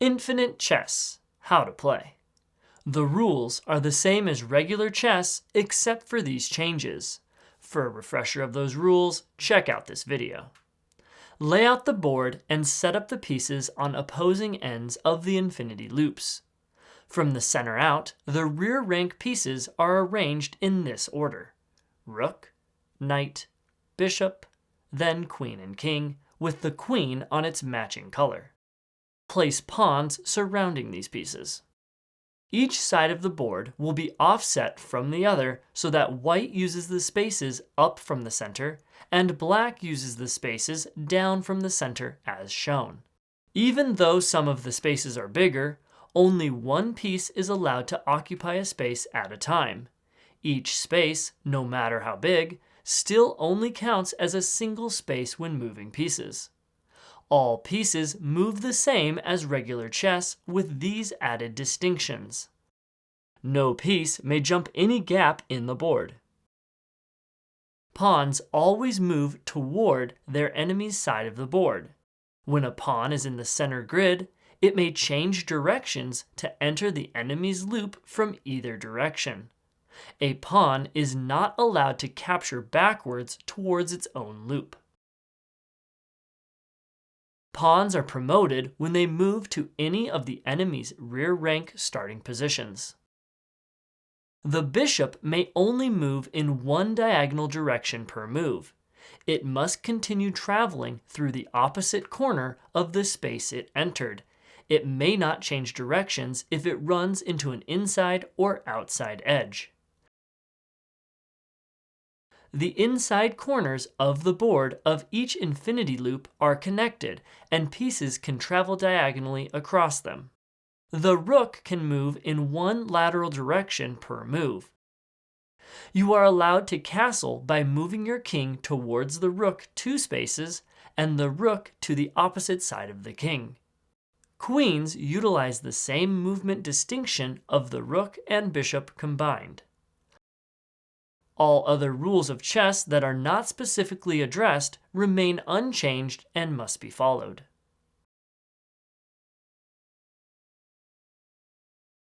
Infinite chess. How to play. The rules are the same as regular chess except for these changes. For a refresher of those rules, check out this video. Lay out the board and set up the pieces on opposing ends of the infinity loops. From the center out, the rear rank pieces are arranged in this order: rook, knight, bishop, then queen and king, with the queen on its matching color. Place pawns surrounding these pieces. Each side of the board will be offset from the other so that white uses the spaces up from the center and black uses the spaces down from the center as shown. Even though some of the spaces are bigger, only one piece is allowed to occupy a space at a time. Each space, no matter how big, still only counts as a single space when moving pieces. All pieces move the same as regular chess with these added distinctions. No piece may jump any gap in the board. Pawns always move toward their enemy's side of the board. When a pawn is in the center grid, it may change directions to enter the enemy's loop from either direction. A pawn is not allowed to capture backwards towards its own loop. Pawns are promoted when they move to any of the enemy's rear rank starting positions. The bishop may only move in one diagonal direction per move. It must continue traveling through the opposite corner of the space it entered. It may not change directions if it runs into an inside or outside edge. The inside corners of the board of each infinity loop are connected, and pieces can travel diagonally across them. The rook can move in one lateral direction per move. You are allowed to castle by moving your king towards the rook 2 spaces and the rook to the opposite side of the king. Queens utilize the same movement distinction of the rook and bishop combined. All other rules of chess that are not specifically addressed remain unchanged and must be followed.